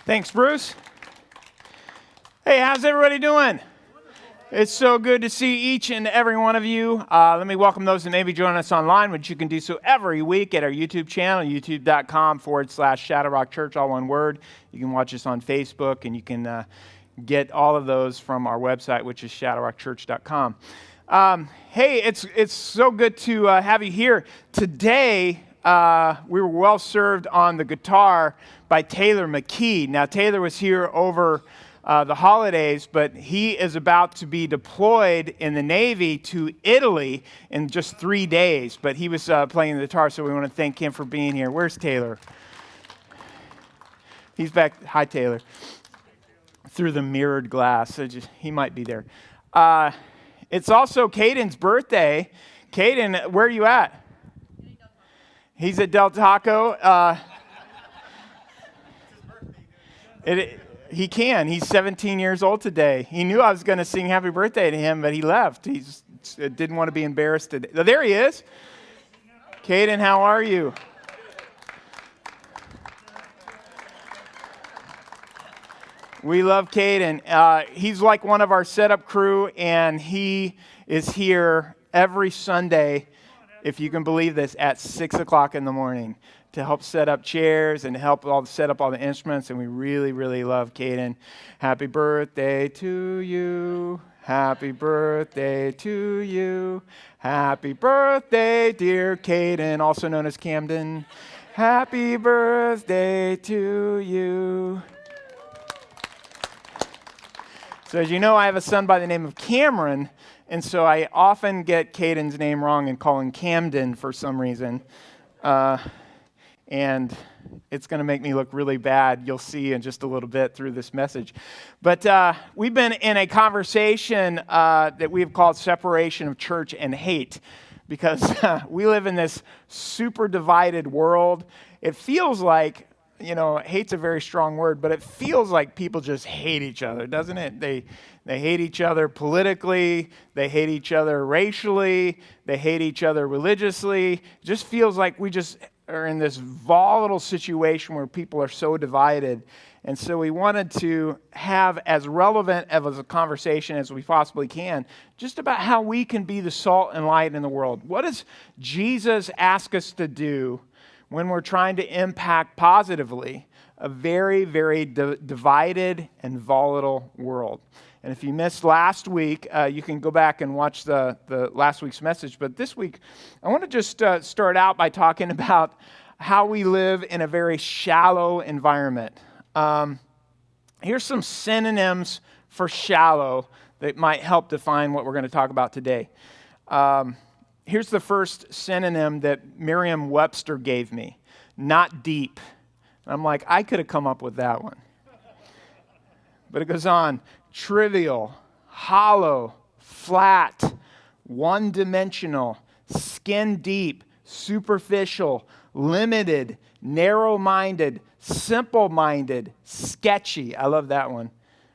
Thanks, Bruce. Hey, how's everybody doing? It's so good to see each and every one of you. Let me welcome those that may be joining us online, which you can do so every week at our YouTube channel, youtube.com/Shadow Rock Church, all one word. You can watch us on Facebook, and you can get all of those from our website, which is shadowrockchurch.com. Hey, it's so good to have you here. Today, we were well served on the guitar by Taylor McKee. Now, Taylor was here over the holidays, but he is about to be deployed in the Navy to Italy in just 3 days. But he was playing the guitar, so we want to thank him for being here. Where's Taylor? He's back. Hi, Taylor. Through the mirrored glass. So he might be there. It's also Caden's birthday. Caden, where are you at? He's at Del Taco. He can. He's 17 years old today. He knew I was going to sing happy birthday to him, but he left. He just didn't want to be embarrassed today. Oh, there he is. Caden, how are you? We love Caden. He's like one of our setup crew, and he is here every Sunday, if you can believe this, at 6 o'clock in the morning to help set up chairs and help set up all the instruments, and we really, really love Caden. Happy birthday to you. Happy birthday to you. Happy birthday, dear Caden, also known as Camden. Happy birthday to you. So as you know, I have a son by the name of Cameron, and so I often get Caden's name wrong and call him Camden for some reason. And it's going to make me look really bad. You'll see in just a little bit through this message. But we've been in a conversation that we have called Separation of Church and Hate, because we live in this super divided world. It feels like, hate's a very strong word, but it feels like people just hate each other, doesn't it? They hate each other politically, they hate each other racially, they hate each other religiously. It just feels like we just are in this volatile situation where people are so divided. And so we wanted to have as relevant of a conversation as we possibly can, just about how we can be the salt and light in the world. What does Jesus ask us to do when we're trying to impact positively a very, very divided and volatile world? And if you missed last week, you can go back and watch the last week's message. But this week, I want to just start out by talking about how we live in a very shallow environment. Here's some synonyms for shallow that might help define what we're going to talk about today. Here's the first synonym that Merriam-Webster gave me: not deep. And I'm like, I could have come up with that one. But it goes on: trivial, hollow, flat, one-dimensional, skin deep, superficial, limited, narrow-minded, simple-minded, sketchy. I love that one.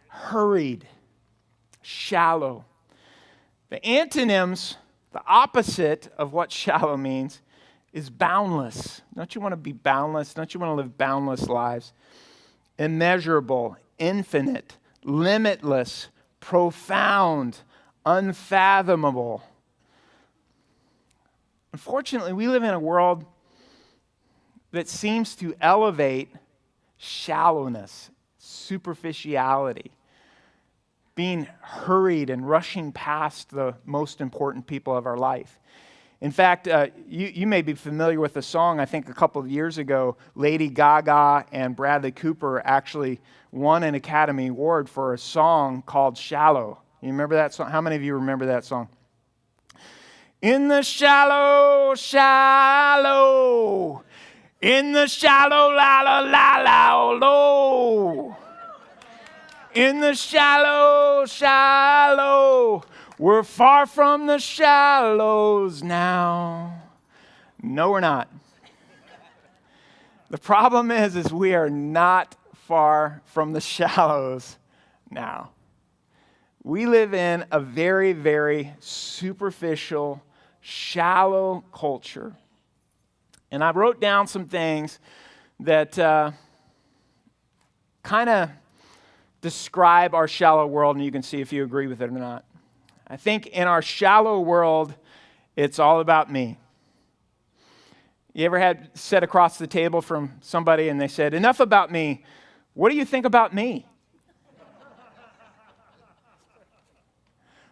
Hurried, shallow. The antonyms, the opposite of what shallow means, is boundless. Don't you want to be boundless? Don't you want to live boundless lives? Immeasurable, infinite, limitless, profound, unfathomable. Unfortunately, we live in a world that seems to elevate shallowness, superficiality, being hurried and rushing past the most important people of our life. In fact, you may be familiar with the song. I think a couple of years ago, Lady Gaga and Bradley Cooper actually won an Academy Award for a song called Shallow. You remember that song? How many of you remember that song? In the shallow, shallow, in the shallow, la la la la low. In the shallow, shallow, we're far from the shallows now. No, we're not. The problem is we are not far from the shallows now. We live in a very, very superficial, shallow culture. And I wrote down some things that kind of describe our shallow world, and you can see if you agree with it or not. I think in our shallow world, it's all about me. You ever had sat across the table from somebody and they said, enough about me, what do you think about me?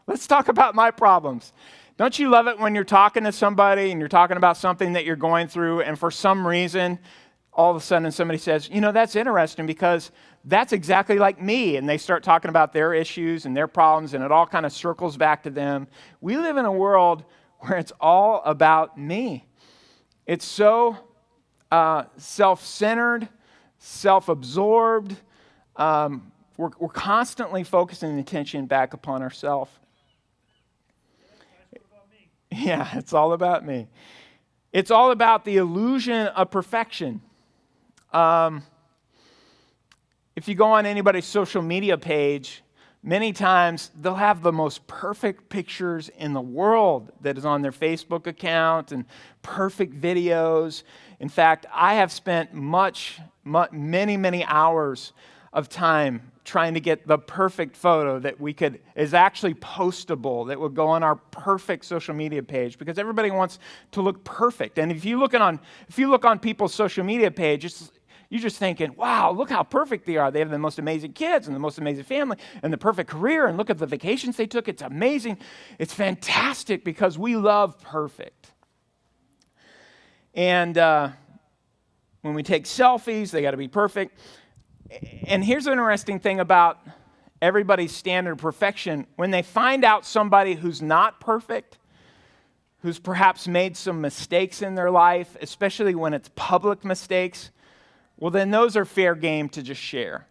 Let's talk about my problems. Don't you love it when you're talking to somebody and you're talking about something that you're going through, and for some reason, all of a sudden somebody says, that's interesting because that's exactly like me. And they start talking about their issues and their problems, and it all kind of circles back to them. We live in a world where it's all about me. It's so self-centered, self-absorbed. We're constantly focusing the attention back upon ourselves. Yeah, it's all about me. It's all about the illusion of perfection. If you go on anybody's social media page, many times they'll have the most perfect pictures in the world that is on their Facebook account and perfect videos. In fact, I have spent many hours of time trying to get the perfect photo that is actually postable, that would go on our perfect social media page, because everybody wants to look perfect. And if you look on people's social media page, you're just thinking, wow, look how perfect they are. They have the most amazing kids and the most amazing family and the perfect career, and look at the vacations they took. It's amazing. It's fantastic because we love perfect. And when we take selfies, they got to be perfect. And here's an interesting thing about everybody's standard of perfection. When they find out somebody who's not perfect, who's perhaps made some mistakes in their life, especially when it's public mistakes, well, then those are fair game to just share.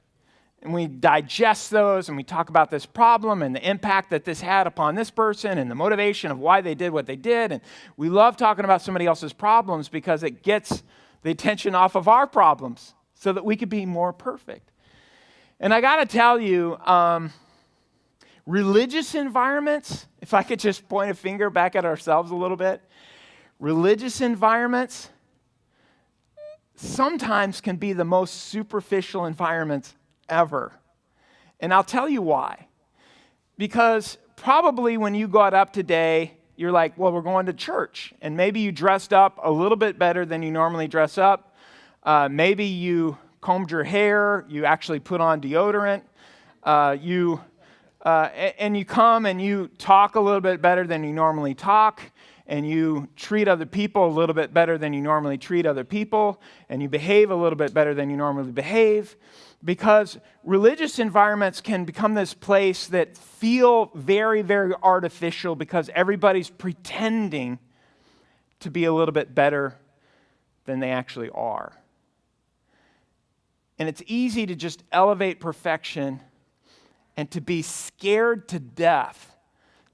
And we digest those, and we talk about this problem and the impact that this had upon this person and the motivation of why they did what they did. And we love talking about somebody else's problems because it gets the attention off of our problems, so that we could be more perfect. And I got to tell you, religious environments, if I could just point a finger back at ourselves a little bit, religious environments sometimes can be the most superficial environments ever. And I'll tell you why. Because probably when you got up today, you're like, well, we're going to church. And maybe you dressed up a little bit better than you normally dress up. Maybe you combed your hair, you actually put on deodorant, and you come and you talk a little bit better than you normally talk, and you treat other people a little bit better than you normally treat other people, and you behave a little bit better than you normally behave, because religious environments can become this place that feel very, very artificial because everybody's pretending to be a little bit better than they actually are. And it's easy to just elevate perfection and to be scared to death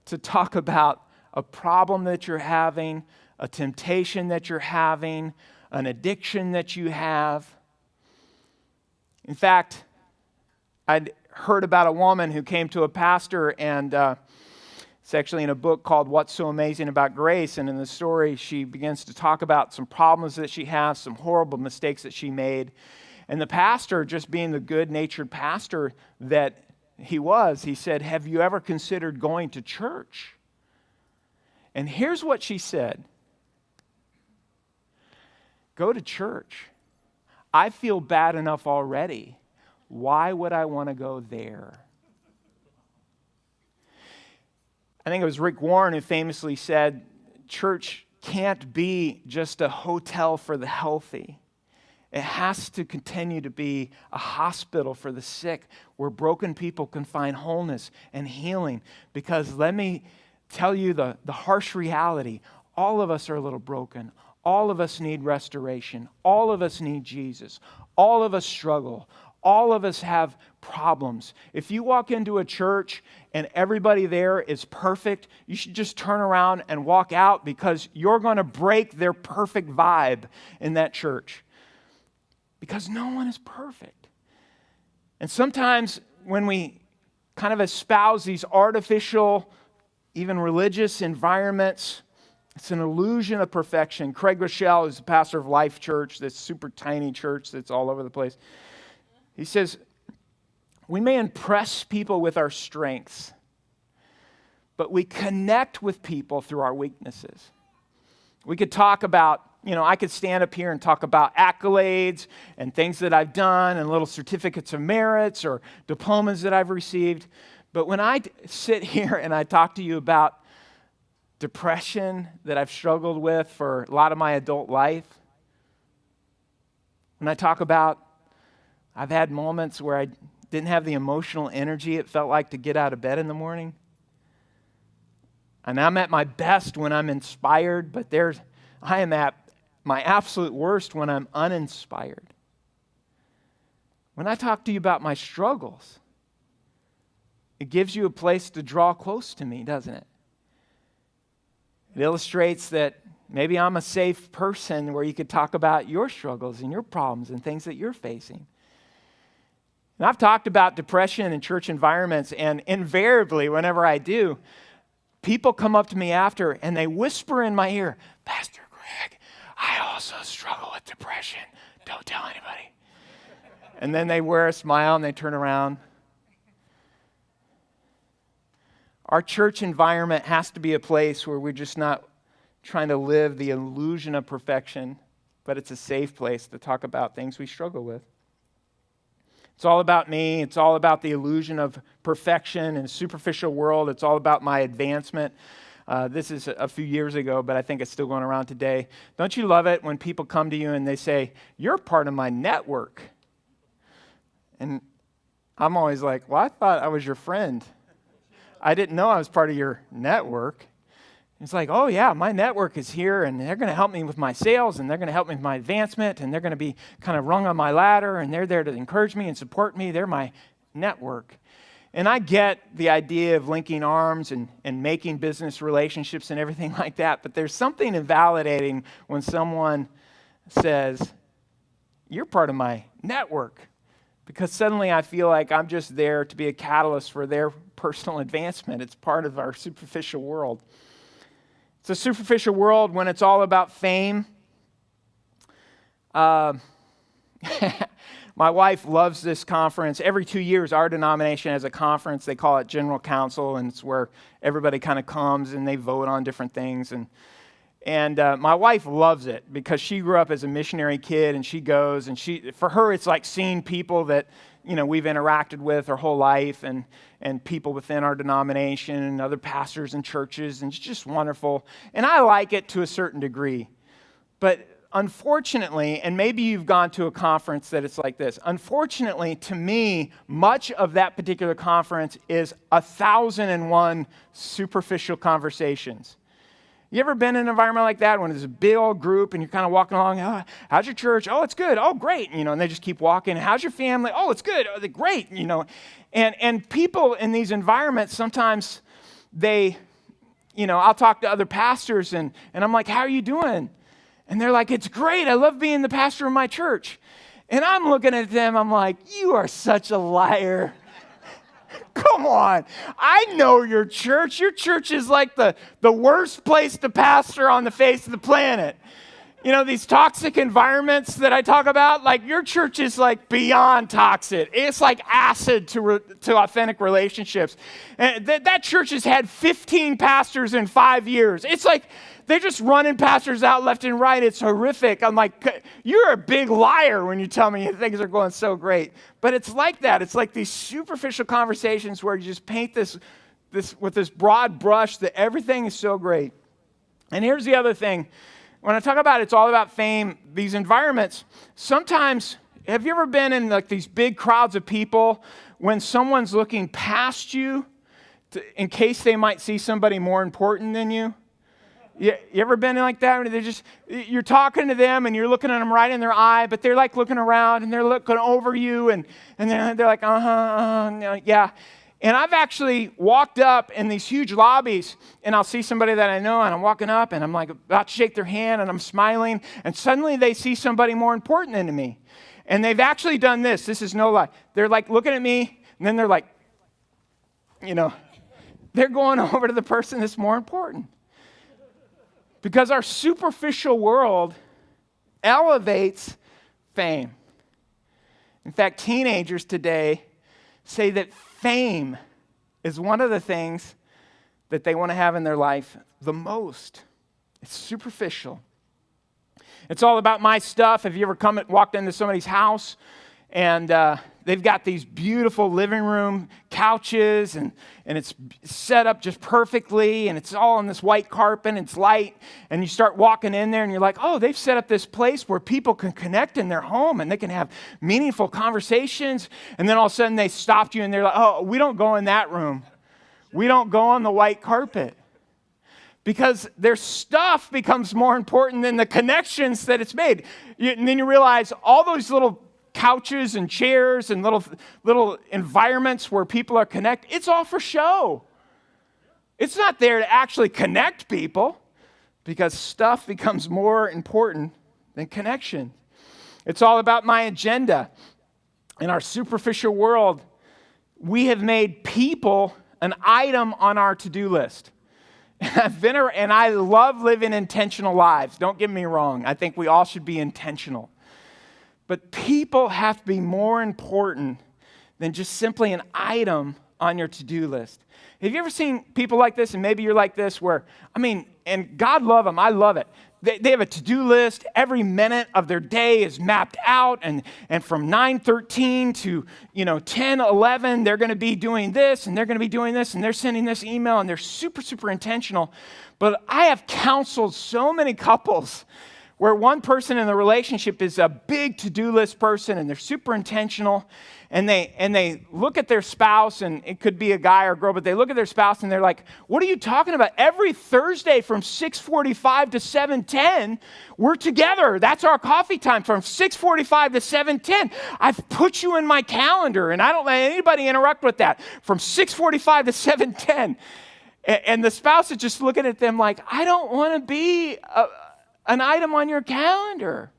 to talk about a problem that you're having, a temptation that you're having, an addiction that you have. In fact, I'd heard about a woman who came to a pastor, and it's actually in a book called What's So Amazing About Grace. And in the story, she begins to talk about some problems that she has, some horrible mistakes that she made. And the pastor, just being the good-natured pastor that he was, he said, have you ever considered going to church? And here's what she said. Go to church. I feel bad enough already. Why would I want to go there? I think it was Rick Warren who famously said, church can't be just a hotel for the healthy. It has to continue to be a hospital for the sick, where broken people can find wholeness and healing. Because let me tell you the harsh reality. All of us are a little broken. All of us need restoration. All of us need Jesus. All of us struggle. All of us have problems. If you walk into a church and everybody there is perfect, you should just turn around and walk out, because you're going to break their perfect vibe in that church. Because no one is perfect. And sometimes when we kind of espouse these artificial, even religious environments, it's an illusion of perfection. Craig Rochelle is the pastor of Life Church, this super tiny church that's all over the place. He says, We may impress people with our strengths, but we connect with people through our weaknesses. We could talk about, I could stand up here and talk about accolades and things that I've done and little certificates of merits or diplomas that I've received. But when I sit here and I talk to you about depression that I've struggled with for a lot of my adult life, when I talk about I've had moments where I didn't have the emotional energy it felt like to get out of bed in the morning. And I'm at my best when I'm inspired, but I am at my absolute worst when I'm uninspired. When I talk to you about my struggles, it gives you a place to draw close to me, doesn't it? It illustrates that maybe I'm a safe person where you could talk about your struggles and your problems and things that you're facing. And I've talked about depression in church environments, and invariably, whenever I do, people come up to me after and they whisper in my ear, Pastor Craig, I also struggle with depression. Don't tell anybody. And then they wear a smile and they turn around. Our church environment has to be a place where we're just not trying to live the illusion of perfection, but it's a safe place to talk about things we struggle with. It's all about me. It's all about the illusion of perfection in a superficial world. It's all about my advancement. This is a few years ago, but I think it's still going around today. Don't you love it when people come to you and they say, you're part of my network? And I'm always like, well, I thought I was your friend. I didn't know I was part of your network. It's like, oh yeah, my network is here, and they're going to help me with my sales, and they're going to help me with my advancement, and they're going to be kind of rung on my ladder, and they're there to encourage me and support me. They're my network. And I get the idea of linking arms and making business relationships and everything like that, but there's something invalidating when someone says, you're part of my network, because suddenly I feel like I'm just there to be a catalyst for their personal advancement. It's part of our superficial world. It's a superficial world when it's all about fame. My wife loves this conference. Every 2 years, our denomination has a conference. They call it General Council, and it's where everybody kind of comes and they vote on different things. And my wife loves it because she grew up as a missionary kid, and she goes, and for her, it's like seeing people that we've interacted with our whole life, and people within our denomination and other pastors and churches, and it's just wonderful. And I like it to a certain degree. But unfortunately, and maybe you've gone to a conference that it's like this, unfortunately, to me, much of that particular conference is 1,001 superficial conversations. You ever been in an environment like that when there's a big old group and you're kind of walking along, oh, how's your church? Oh, it's good. Oh, great. And they just keep walking. How's your family? Oh, it's good. Oh, they're great. And people in these environments, sometimes I'll talk to other pastors and I'm like, how are you doing? And they're like, it's great. I love being the pastor of my church. And I'm looking at them. I'm like, you are such a liar. Come on. I know your church. Your church is like the worst place to pastor on the face of the planet. These toxic environments that I talk about, like your church is like beyond toxic. It's like acid to authentic relationships. And that church has had 15 pastors in 5 years. It's like they're just running pastors out left and right. It's horrific. I'm like, you're a big liar when you tell me things are going so great. But it's like that. It's like these superficial conversations where you just paint this with this broad brush that everything is so great. And here's the other thing. When I talk about it's all about fame, these environments, sometimes, have you ever been in like these big crowds of people when someone's looking past you in case they might see somebody more important than you? You ever been like that? You're talking to them and you're looking at them right in their eye, but they're like looking around and they're looking over you and they're like, yeah. And I've actually walked up in these huge lobbies and I'll see somebody that I know and I'm walking up and I'm like about to shake their hand and I'm smiling and suddenly they see somebody more important than me. And they've actually done this. This is no lie. They're like looking at me and then they're like, they're going over to the person that's more important. Because our superficial world elevates fame. In fact, teenagers today say that fame is one of the things that they want to have in their life the most. It's superficial. It's all about my stuff. Have you ever walked into somebody's house and they've got these beautiful living room couches and it's set up just perfectly and it's all on this white carpet and it's light, and you start walking in there and you're like, oh, they've set up this place where people can connect in their home and they can have meaningful conversations, and then all of a sudden they stopped you and they're like, oh, we don't go in that room. We don't go on the white carpet. Because their stuff becomes more important than the connections that it's made. And then you realize all those little couches and chairs and little environments where people are connected, it's all for show. It's not there to actually connect people, because stuff becomes more important than connection. It's all about my agenda. In our superficial world, we have made people an item on our to-do list. And I love living intentional lives. Don't get me wrong. I think we all should be intentional. But people have to be more important than just simply an item on your to-do list. Have you ever seen people like this, and maybe you're like this, where, and God love them, I love it. They have a to-do list. Every minute of their day is mapped out, and from 9:13 to 10:11, they're going to be doing this, and they're going to be doing this, and they're sending this email, and they're super, super intentional. But I have counseled so many couples where one person in the relationship is a big to-do list person, and they're super intentional, and they look at their spouse, and it could be a guy or a girl, but they look at their spouse and they're like, what are you talking about? Every Thursday from 6:45 to 7:10, we're together. That's our coffee time from 6:45 to 7:10. I've put you in my calendar, and I don't let anybody interrupt with that. From 6:45 to 7:10. And the spouse is just looking at them like, I don't want to be an item on your calendar.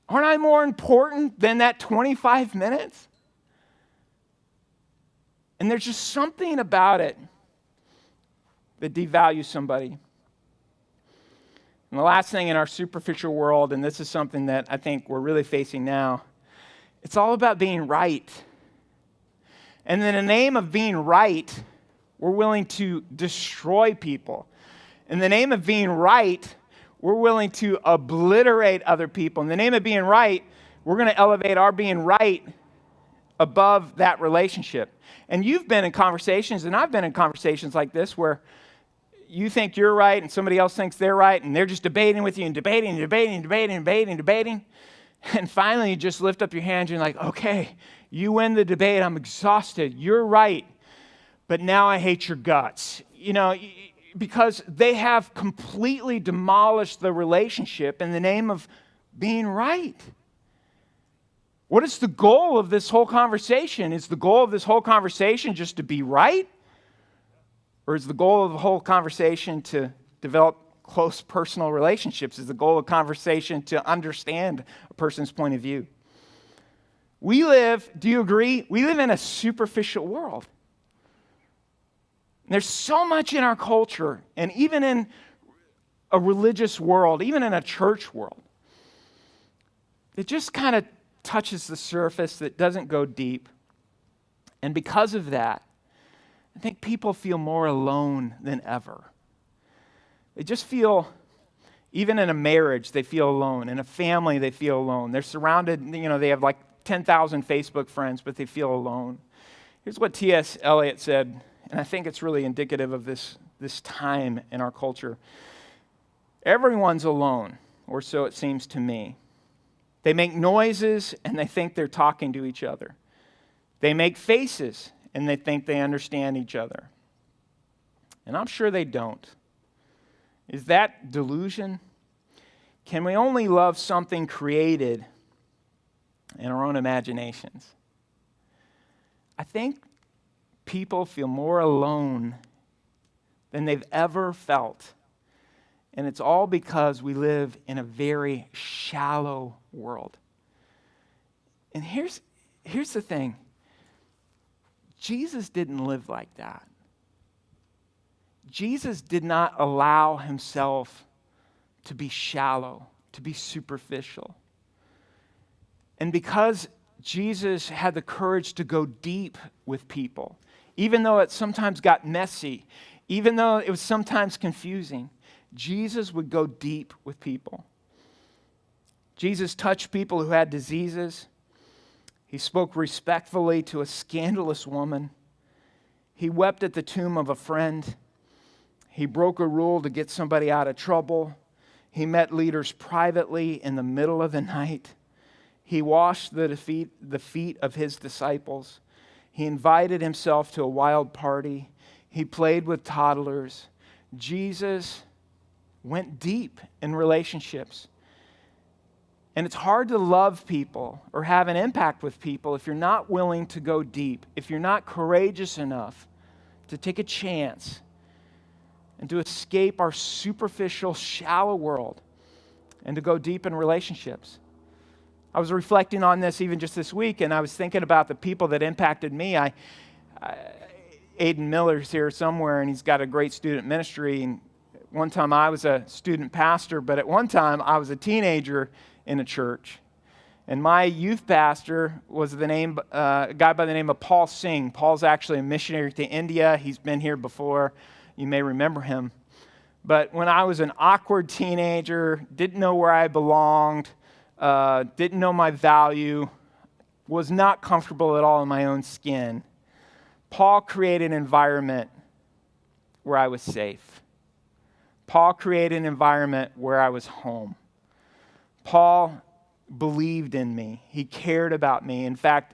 Aren't I more important than that 25 minutes? And there's just something about it that devalues somebody. And the last thing in our superficial world, and this is something that I think we're really facing now, it's all about being right. And in the name of being right, we're willing to destroy people. In the name of being right, we're willing to obliterate other people. In the name of being right, we're going to elevate our being right above that relationship. And you've been in conversations, and I've been in conversations like this, where you think you're right and somebody else thinks they're right, and they're just debating with you and debating. And finally, you just lift up your hands and you're like, okay, you win the debate. I'm exhausted. You're right. But now I hate your guts. Because they have completely demolished the relationship in the name of being right. What is the goal of this whole conversation? Is the goal of this whole conversation just to be right? Or is the goal of the whole conversation to develop close personal relationships? Is the goal of conversation to understand a person's point of view? Do you agree? We live in a superficial world. There's so much in our culture, and even in a religious world, even in a church world, it just kind of touches the surface, that doesn't go deep. And because of that, I think people feel more alone than ever. They just feel, even in a marriage, they feel alone. In a family, they feel alone. They're surrounded, they have like 10,000 Facebook friends, but they feel alone. Here's what T.S. Eliot said. And I think it's really indicative of this time in our culture. Everyone's alone, or so it seems to me. They make noises and they think they're talking to each other. They make faces and they think they understand each other. And I'm sure they don't. Is that delusion? Can we only love something created in our own imaginations? I think people feel more alone than they've ever felt. And it's all because we live in a very shallow world. And here's the thing. Jesus didn't live like that. Jesus did not allow himself to be shallow, to be superficial. And because Jesus had the courage to go deep with people, even though it sometimes got messy, even though it was sometimes confusing. Jesus would go deep with people. Jesus touched people who had diseases. He spoke respectfully to a scandalous woman. He wept at the tomb of a friend. He broke a rule to get somebody out of trouble. He met leaders privately in the middle of the night. He washed the feet of his disciples. He invited himself to a wild party. He played with toddlers. Jesus went deep in relationships. And it's hard to love people or have an impact with people if you're not willing to go deep, if you're not courageous enough to take a chance and to escape our superficial, shallow world and to go deep in relationships. I was reflecting on this even just this week, and I was thinking about the people that impacted me. Aiden Miller's here somewhere, and he's got a great student ministry. And one time I was a student pastor, but at one time I was a teenager in a church. And my youth pastor was a guy by the name of Paul Singh. Paul's actually a missionary to India. He's been here before. You may remember him. But when I was an awkward teenager, didn't know where I belonged, didn't know my value, was not comfortable at all in my own skin, Paul created an environment where I was safe. Paul created an environment where I was home. Paul believed in me. He cared about me. In fact,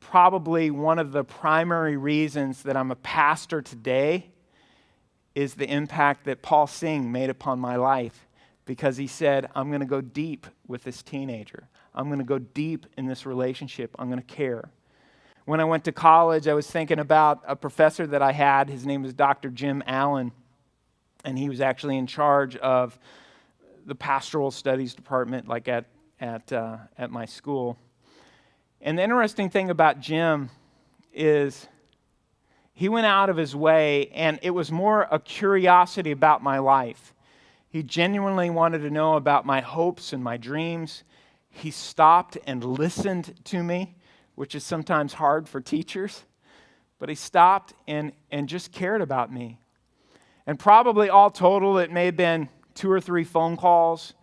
probably one of the primary reasons that I'm a pastor today is the impact that Paul Singh made upon my life, because he said, I'm going to go deep with this teenager. I'm going to go deep in this relationship. I'm going to care. When I went to college, I was thinking about a professor that I had. His name was Dr. Jim Allen, and he was actually in charge of the pastoral studies department, like at my school. And the interesting thing about Jim is he went out of his way, and it was more a curiosity about my life. He genuinely wanted to know about my hopes and my dreams. He stopped and listened to me, which is sometimes hard for teachers, but he stopped and just cared about me. And probably all total, it may have been 2 or 3 phone calls.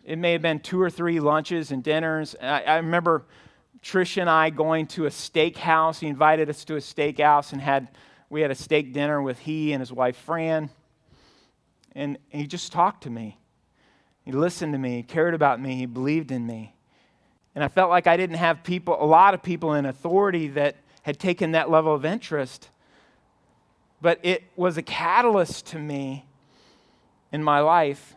It may have been 2 or 3 lunches and dinners. I remember Trish and I going to a steakhouse. He invited us to a steakhouse, and we had a steak dinner with he and his wife Fran. And he just talked to me. He listened to me. He cared about me. He believed in me. And I felt like I didn't have a lot of people in authority that had taken that level of interest. But it was a catalyst to me in my life.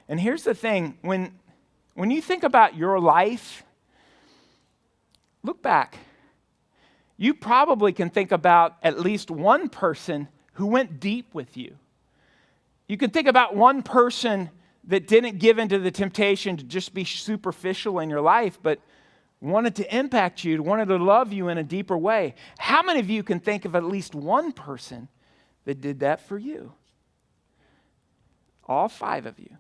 And here's the thing. When you think about your life, look back. You probably can think about at least one person who went deep with you. You can think about one person that didn't give into the temptation to just be superficial in your life, but wanted to impact you, wanted to love you in a deeper way. How many of you can think of at least one person that did that for you? All 5 of you.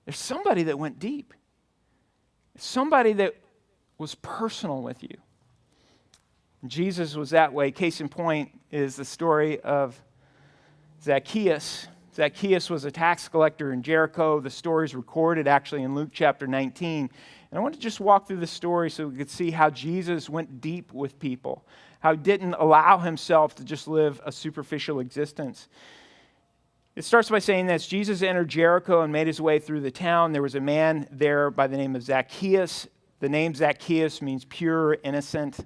There's somebody that went deep. Somebody that was personal with you. Jesus was that way. Case in point is the story of Zacchaeus. Zacchaeus was a tax collector in Jericho. The story is recorded actually in Luke chapter 19. And I want to just walk through the story so we could see how Jesus went deep with people, how he didn't allow himself to just live a superficial existence. It starts by saying this: Jesus entered Jericho and made his way through the town. There was a man there by the name of Zacchaeus. The name Zacchaeus means pure, innocent.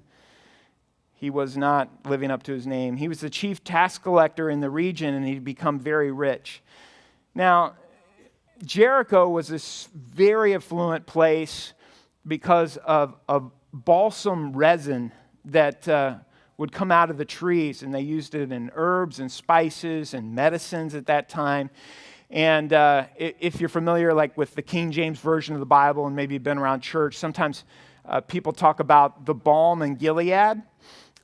He was not living up to his name. He was the chief tax collector in the region, and he'd become very rich. Now, Jericho was this very affluent place because of balsam resin that would come out of the trees, and they used it in herbs and spices and medicines at that time. And if you're familiar with the King James Version of the Bible and maybe you've been around church, sometimes people talk about the balm in Gilead.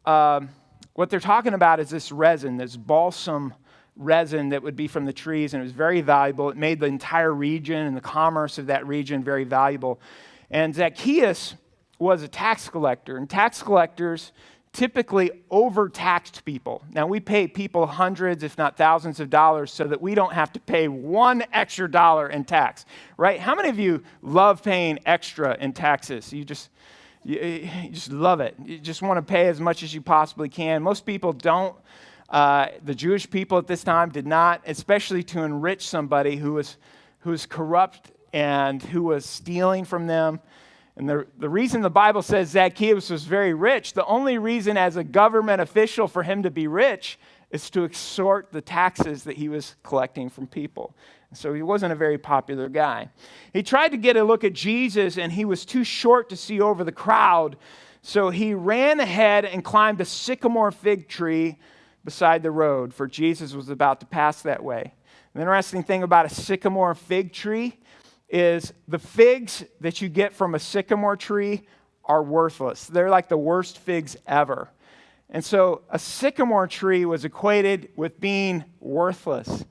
What they're talking about is this resin, this balsam resin that would be from the trees, and it was very valuable. It made the entire region and the commerce of that region very valuable. And Zacchaeus was a tax collector, and tax collectors typically overtaxed people. Now, we pay people hundreds, if not thousands of dollars so that we don't have to pay one extra dollar in tax, right? How many of you love paying extra in taxes? You just love it. You just want to pay as much as you possibly can. Most people don't. The Jewish people at this time did not, especially to enrich somebody who was corrupt and who was stealing from them. And the reason the Bible says Zacchaeus was very rich, the only reason as a government official for him to be rich is to extort the taxes that he was collecting from people. So he wasn't a very popular guy. He tried to get a look at Jesus, and he was too short to see over the crowd. So he ran ahead and climbed a sycamore fig tree beside the road, for Jesus was about to pass that way. The interesting thing about a sycamore fig tree is the figs that you get from a sycamore tree are worthless. They're like the worst figs ever. And so a sycamore tree was equated with being worthless.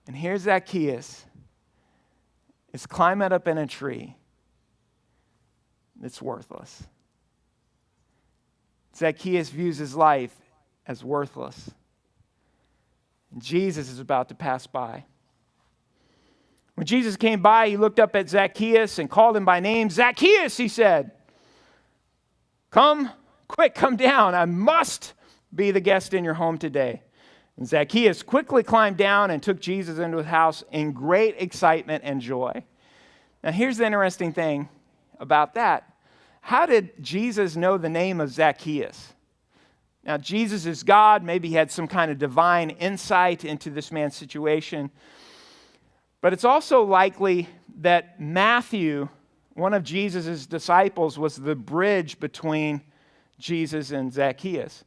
And here's Zacchaeus is climbing up in a tree that's worthless. Zacchaeus views his life as worthless. And Jesus is about to pass by. When Jesus came by, he looked up at Zacchaeus and called him by name. Zacchaeus, he said, come down. I must be the guest in your home today. And Zacchaeus quickly climbed down and took Jesus into his house in great excitement and joy. Now, here's the interesting thing about that. How did Jesus know the name of Zacchaeus? Now, Jesus is God. Maybe he had some kind of divine insight into this man's situation. But it's also likely that Matthew, one of Jesus' disciples, was the bridge between Jesus and Zacchaeus.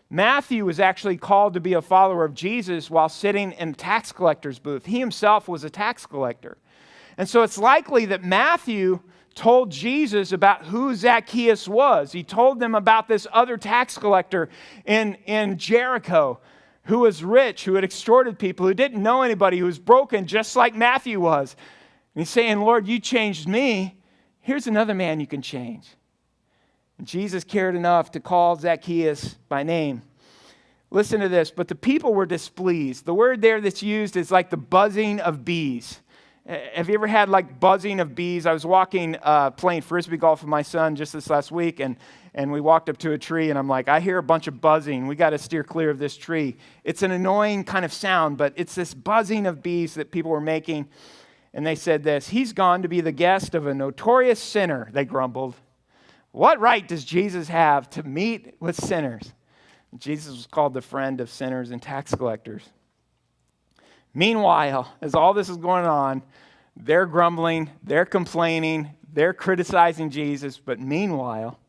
Matthew was actually called to be a follower of Jesus while sitting in a tax collector's booth. He himself was a tax collector. And so it's likely that Matthew told Jesus about who Zacchaeus was. He told them about this other tax collector in Jericho who was rich, who had extorted people, who didn't know anybody, who was broken just like Matthew was. And he's saying, Lord, you changed me. Here's another man you can change. And Jesus cared enough to call Zacchaeus by name. Listen to this. But the people were displeased. The word there that's used is like the buzzing of bees. Have you ever had like buzzing of bees? I was playing Frisbee golf with my son just this last week, and we walked up to a tree, and I'm like, I hear a bunch of buzzing. We got to steer clear of this tree. It's an annoying kind of sound, but it's this buzzing of bees that people were making. And they said this, he's gone to be the guest of a notorious sinner, they grumbled. What right does Jesus have to meet with sinners? Jesus was called the friend of sinners and tax collectors. Meanwhile, as all this is going on, they're grumbling, they're complaining, they're criticizing Jesus. But meanwhile,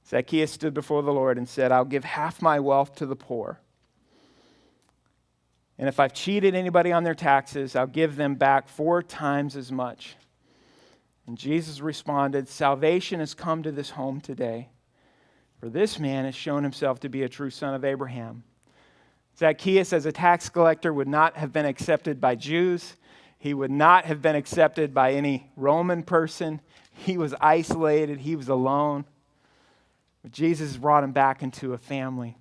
Zacchaeus stood before the Lord and said, I'll give half my wealth to the poor. And if I've cheated anybody on their taxes, I'll give them back 4 times as much. And Jesus responded, salvation has come to this home today, for this man has shown himself to be a true son of Abraham. Zacchaeus, as a tax collector, would not have been accepted by Jews. He would not have been accepted by any Roman person. He was isolated. He was alone. But Jesus brought him back into a family.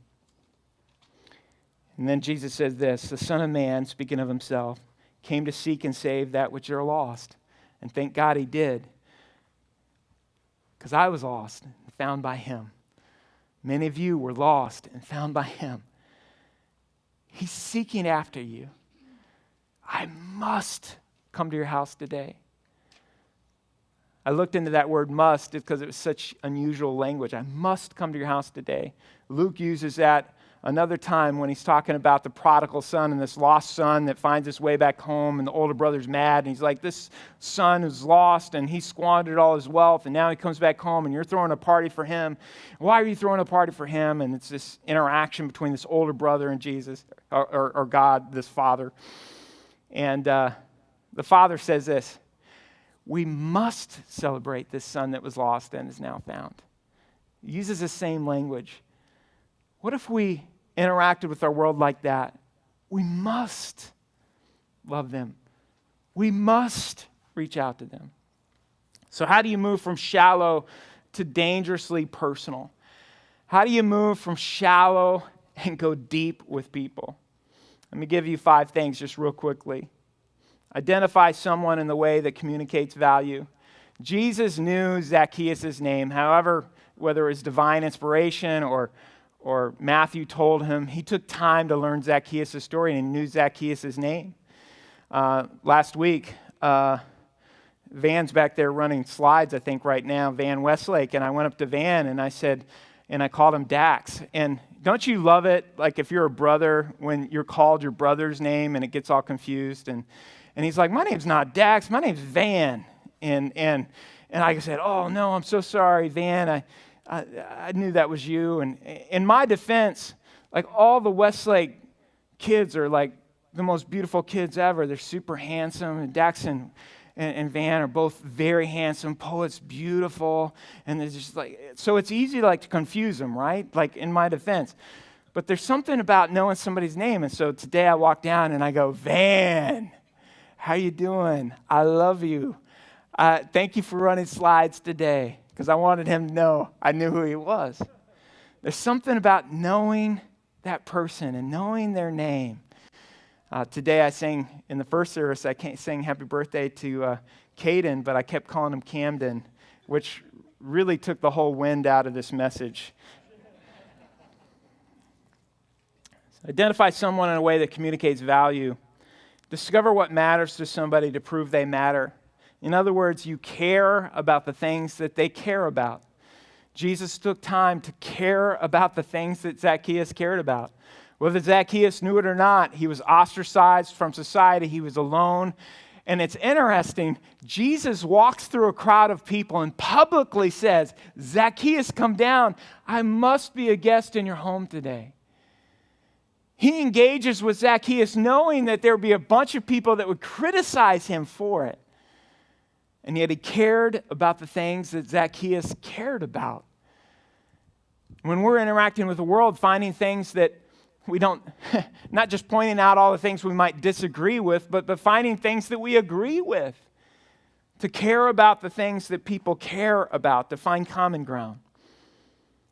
And then Jesus says this, the Son of Man, speaking of himself, came to seek and save that which are lost. And thank God he did. Because I was lost and found by him. Many of you were lost and found by him. He's seeking after you. I must come to your house today. I looked into that word must because it was such unusual language. I must come to your house today. Luke uses that another time when he's talking about the prodigal son and this lost son that finds his way back home, and the older brother's mad, and he's like, this son is lost and he squandered all his wealth, and now he comes back home and you're throwing a party for him. Why are you throwing a party for him? And it's this interaction between this older brother and Jesus, or God, this father. And the father says this, we must celebrate this son that was lost and is now found. He uses the same language. What if we interacted with our world like that, we must love them. We must reach out to them. So how do you move from shallow to dangerously personal? How do you move from shallow and go deep with people? Let me give you 5 things just real quickly. Identify someone in the way that communicates value. Jesus knew Zacchaeus' name. However, whether it was divine inspiration or Matthew told him, he took time to learn Zacchaeus' story and he knew Zacchaeus' name. Last week, Van's back there running slides, I think, right now, Van Westlake, and I went up to Van and I said, and I called him Dax. And don't you love it, like if you're a brother, when you're called your brother's name and it gets all confused? And he's like, my name's not Dax, my name's Van. And I said, oh, no, I'm so sorry, Van. I knew that was you. And in my defense, like all the Westlake kids are like the most beautiful kids ever. They're super handsome. And Dax and Van are both very handsome poets, beautiful. And they're just like, so it's easy to confuse them, right? Like in my defense. But there's something about knowing somebody's name. And so today I walk down and I go, Van, how you doing? I love you. Thank you for running slides today. Because I wanted him to know I knew who he was. There's something about knowing that person and knowing their name. Today I sang, in the first service, I sang happy birthday to Caden, but I kept calling him Camden, which really took the whole wind out of this message. So identify someone in a way that communicates value. Discover what matters to somebody to prove they matter. In other words, you care about the things that they care about. Jesus took time to care about the things that Zacchaeus cared about. Whether Zacchaeus knew it or not, he was ostracized from society. He was alone. And it's interesting, Jesus walks through a crowd of people and publicly says, Zacchaeus, come down. I must be a guest in your home today. He engages with Zacchaeus knowing that there would be a bunch of people that would criticize him for it. And yet he cared about the things that Zacchaeus cared about. When we're interacting with the world, finding things that we don't, not just pointing out all the things we might disagree with, but finding things that we agree with. To care about the things that people care about, to find common ground.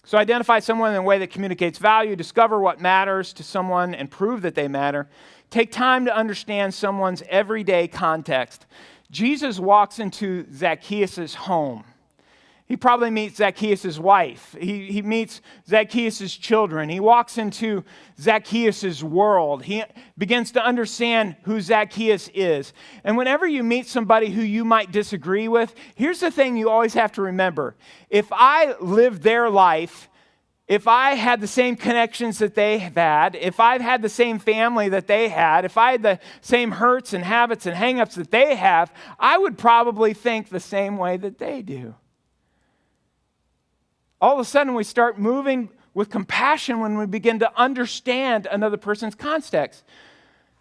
So identify someone in a way that communicates value, discover what matters to someone and prove that they matter. Take time to understand someone's everyday context. Jesus walks into Zacchaeus' home. He probably meets Zacchaeus' wife. He meets Zacchaeus' children. He walks into Zacchaeus' world. He begins to understand who Zacchaeus is. And whenever you meet somebody who you might disagree with, here's the thing you always have to remember. If I lived their life, if I had the same connections that they have had, if I've had the same family that they had, if I had the same hurts and habits and hang-ups that they have, I would probably think the same way that they do. All of a sudden, we start moving with compassion when we begin to understand another person's context.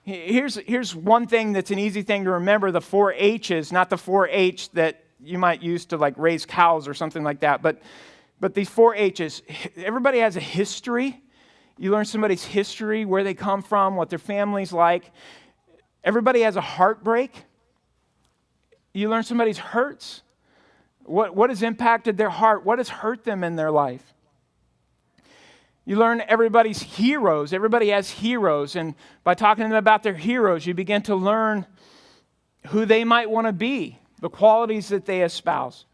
Here's one thing that's an easy thing to remember, the 4 H's, not the 4-H that you might use to raise cows or something like that, but these 4 H's. Everybody has a history. You learn somebody's history, where they come from, what their family's like. Everybody has a heartbreak. You learn somebody's hurts. What has impacted their heart? What has hurt them in their life? You learn everybody's heroes. Everybody has heroes. And by talking to them about their heroes, you begin to learn who they might want to be, the qualities that they espouse.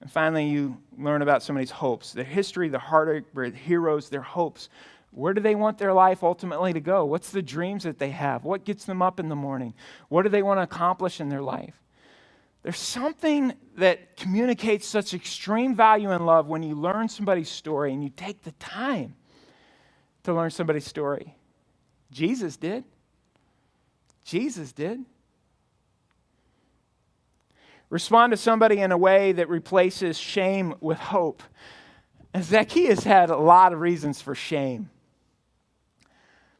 And finally, you learn about somebody's hopes, their history, their heartache, their heroes, their hopes. Where do they want their life ultimately to go? What's the dreams that they have? What gets them up in the morning? What do they want to accomplish in their life? There's something that communicates such extreme value and love when you learn somebody's story and you take the time to learn somebody's story. Jesus did. Jesus did. Respond to somebody in a way that replaces shame with hope. And Zacchaeus had a lot of reasons for shame.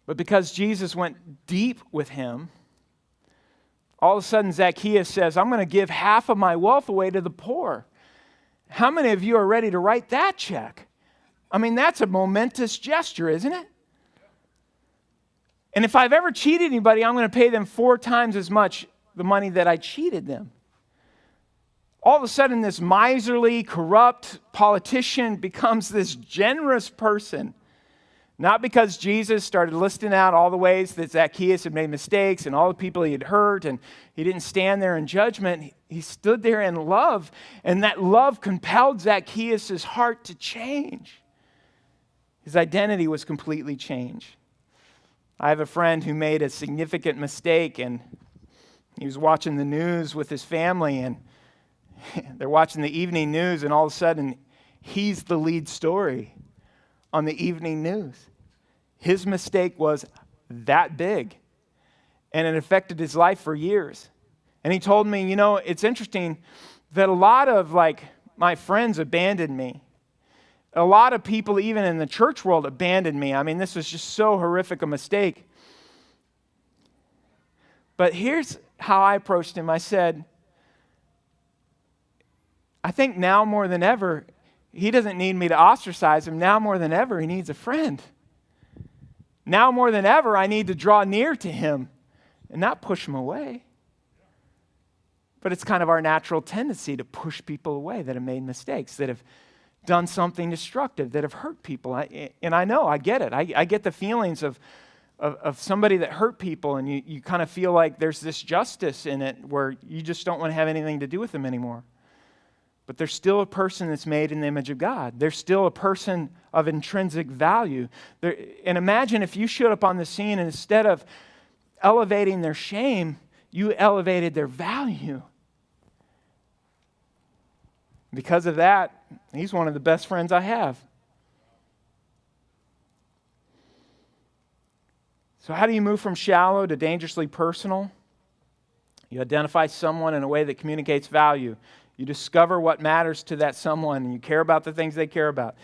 But because Jesus went deep with him, all of a sudden Zacchaeus says, I'm going to give half of my wealth away to the poor. How many of you are ready to write that check? I mean, that's a momentous gesture, isn't it? And if I've ever cheated anybody, I'm going to pay them 4 times as much the money that I cheated them. All of a sudden, this miserly, corrupt politician becomes this generous person. Not because Jesus started listing out all the ways that Zacchaeus had made mistakes and all the people he had hurt, and he didn't stand there in judgment. He stood there in love, and that love compelled Zacchaeus' heart to change. His identity was completely changed. I have a friend who made a significant mistake, and he was watching the news with his family, and they're watching the evening news, and all of a sudden, he's the lead story on the evening news. His mistake was that big, and it affected his life for years. And he told me, it's interesting that a lot of my friends abandoned me. A lot of people, even in the church world, abandoned me. I mean, this was just so horrific a mistake. But here's how I approached him. I said, I think now more than ever, he doesn't need me to ostracize him. Now more than ever, he needs a friend. Now more than ever, I need to draw near to him and not push him away. But it's kind of our natural tendency to push people away that have made mistakes, that have done something destructive, that have hurt people. And I know, I get it. I get the feelings of somebody that hurt people, and you kind of feel like there's this justice in it where you just don't want to have anything to do with them anymore. But there's still a person that's made in the image of God. There's still a person of intrinsic value. And imagine if you showed up on the scene and instead of elevating their shame, you elevated their value. Because of that, he's one of the best friends I have. So how do you move from shallow to dangerously personal? You identify someone in a way that communicates value. You discover what matters to that someone, and you care about the things they care about.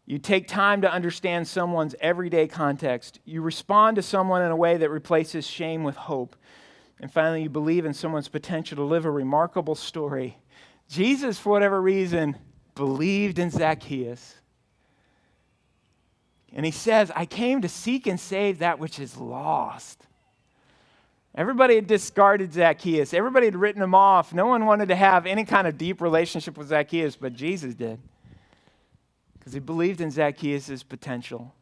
You take time to understand someone's everyday context. You respond to someone in a way that replaces shame with hope. And finally, you believe in someone's potential to live a remarkable story. Jesus, for whatever reason, believed in Zacchaeus. And he says, I came to seek and save that which is lost. Everybody had discarded Zacchaeus. Everybody had written him off. No one wanted to have any kind of deep relationship with Zacchaeus, but Jesus did. Because he believed in Zacchaeus' potential.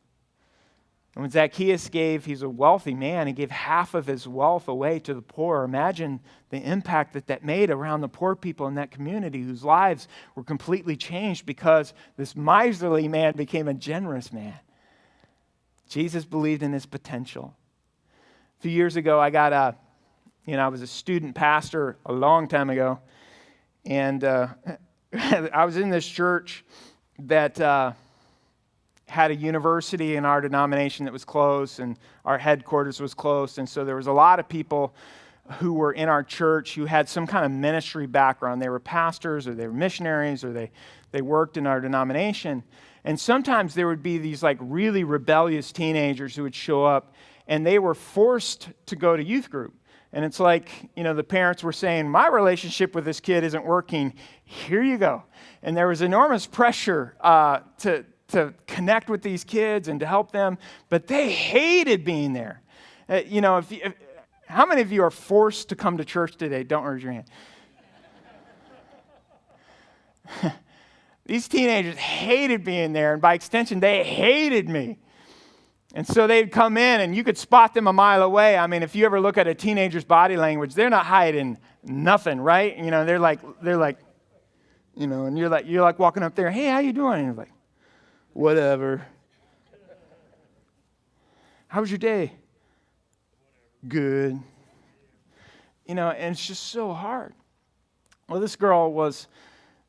And when Zacchaeus he's a wealthy man, he gave half of his wealth away to the poor. Imagine the impact that made around the poor people in that community whose lives were completely changed because this miserly man became a generous man. Jesus believed in his potential. A few years ago, I was a student pastor a long time ago, and I was in this church that had a university in our denomination that was close, and our headquarters was close, and so there was a lot of people who were in our church who had some kind of ministry background. They were pastors, or they were missionaries, or they worked in our denomination, and sometimes there would be these really rebellious teenagers who would show up, and they were forced to go to youth group. And it's the parents were saying, my relationship with this kid isn't working. Here you go. And there was enormous pressure to connect with these kids and to help them, but they hated being there. How many of you are forced to come to church today? Don't raise your hand. These teenagers hated being there, and by extension, they hated me. And so they'd come in, and you could spot them a mile away. I mean, if you ever look at a teenager's body language, they're not hiding nothing, right? They're like, and you're like walking up there, hey, how you doing? And you're like, whatever. How was your day? Good. And it's just so hard. Well, this girl was,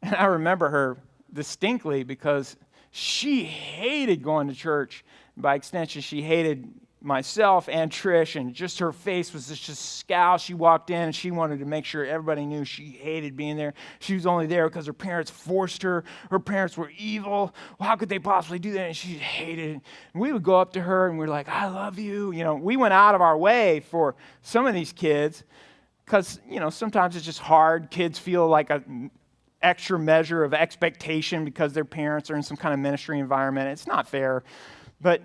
and I remember her distinctly because she hated going to church. By extension, she hated myself and Trish, and just her face was this just scowl. She walked in, and she wanted to make sure everybody knew she hated being there. She was only there because her parents forced her. Her parents were evil. Well, how could they possibly do that? And she hated it. And we would go up to her, and we're like, I love you. We went out of our way for some of these kids because, sometimes it's just hard. Kids feel like an extra measure of expectation because their parents are in some kind of ministry environment. It's not fair. But,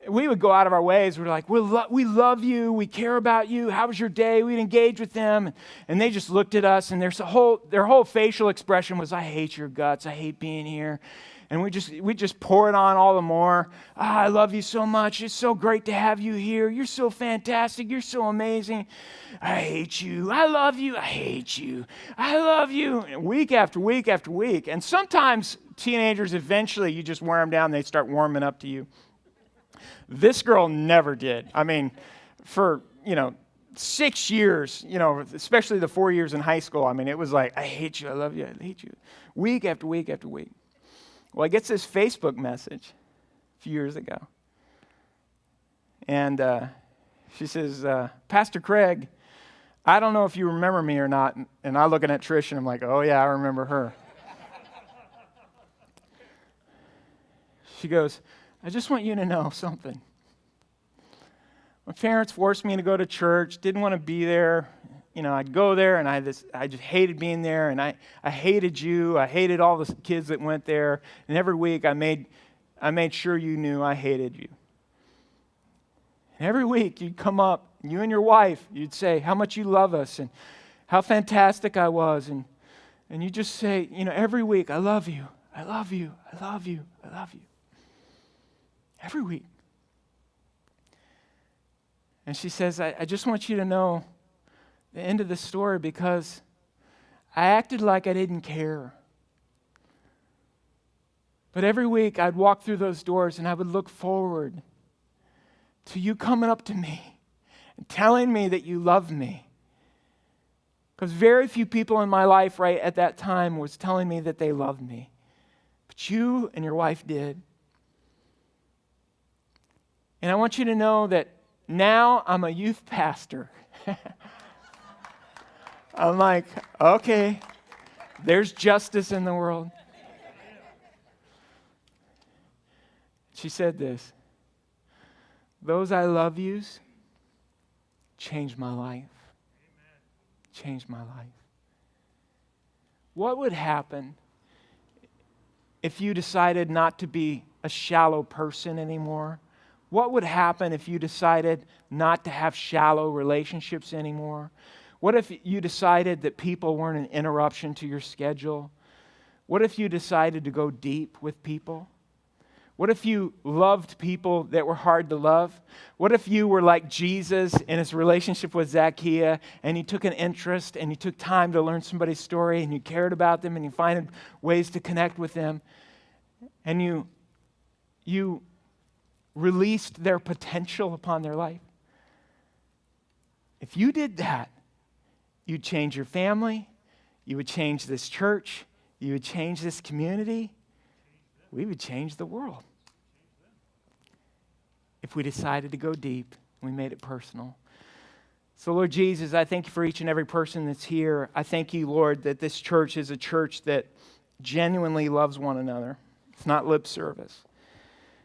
we would go out of our ways. We're like, we love you. We care about you. How was your day? We'd engage with them. And they just looked at us, and their whole facial expression was, I hate your guts. I hate being here. And we just pour it on all the more. I love you so much. It's so great to have you here. You're so fantastic. You're so amazing. I hate you. I love you. I hate you. I love you. And week after week after week. And sometimes teenagers, eventually, you just wear them down. They start warming up to you. This girl never did. I mean, for, 6 years, especially the 4 years in high school, I mean, it was like, I hate you. I love you. I hate you. Week after week after week. Well, I get this Facebook message a few years ago. And she says, Pastor Craig, I don't know if you remember me or not. And I'm looking at Trish, and I'm like, oh, yeah, I remember her. She goes, I just want you to know something. My parents forced me to go to church, didn't want to be there. I'd go there, and I just hated being there, and I hated you. I hated all the kids that went there. And every week I made sure you knew I hated you. And every week you'd come up, you and your wife, you'd say how much you love us and how fantastic I was. And you just say, every week, I love you, I love you, I love you, I love you. Every week. And she says, I just want you to know the end of the story, because I acted like I didn't care. But every week I'd walk through those doors and I would look forward to you coming up to me and telling me that you love me. Because very few people in my life right at that time was telling me that they loved me. But you and your wife did. And I want you to know that now I'm a youth pastor. I'm like, okay, there's justice in the world. She said this, those I love yous changed my life. Changed my life. What would happen if you decided not to be a shallow person anymore? What would happen if you decided not to have shallow relationships anymore? What if you decided that people weren't an interruption to your schedule? What if you decided to go deep with people? What if you loved people that were hard to love? What if you were like Jesus in his relationship with Zacchaeus, and you took an interest and you took time to learn somebody's story, and you cared about them, and you find ways to connect with them, and you released their potential upon their life? If you did that, you'd change your family, you would change this church, you would change this community, we would change the world. If we decided to go deep, we made it personal. So Lord Jesus, I thank you for each and every person that's here. I thank you, Lord, that this church is a church that genuinely loves one another. It's not lip service.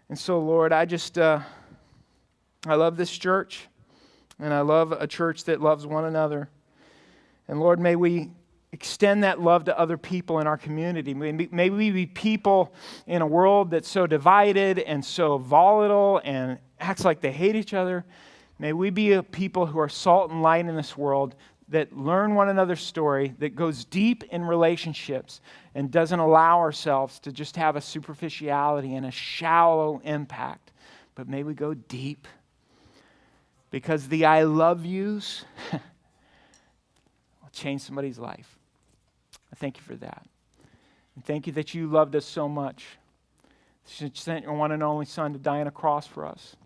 And so, Lord, I love this church, and I love a church that loves one another. And Lord, may we extend that love to other people in our community. May we be people in a world that's so divided and so volatile and acts like they hate each other. May we be a people who are salt and light in this world, that learn one another's story, that goes deep in relationships and doesn't allow ourselves to just have a superficiality and a shallow impact. But may we go deep, because the I love yous will change somebody's life. I thank you for that. And thank you that you loved us so much. You sent your one and only Son to die on a cross for us.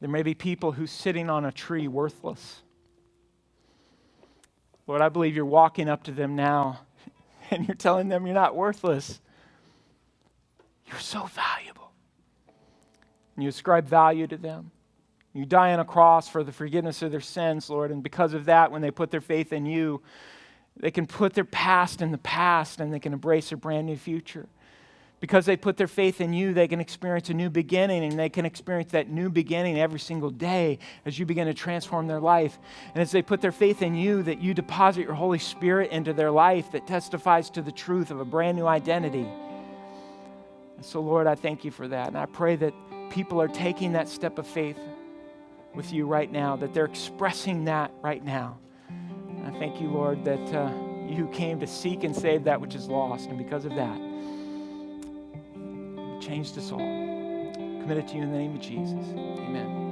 There may be people who's sitting on a tree worthless. Lord, I believe you're walking up to them now and you're telling them you're not worthless. You're so valuable. And you ascribe value to them. You die on a cross for the forgiveness of their sins, Lord, and because of that, when they put their faith in you, they can put their past in the past and they can embrace a brand new future. Because they put their faith in you, they can experience a new beginning, and they can experience that new beginning every single day as you begin to transform their life. And as they put their faith in you, that you deposit your Holy Spirit into their life that testifies to the truth of a brand new identity. And so, Lord, I thank you for that. And I pray that people are taking that step of faith with you right now, that they're expressing that right now. And I thank you, Lord, that you came to seek and save that which is lost. And because of that, you changed us all. Commit it to you in the name of Jesus. Amen.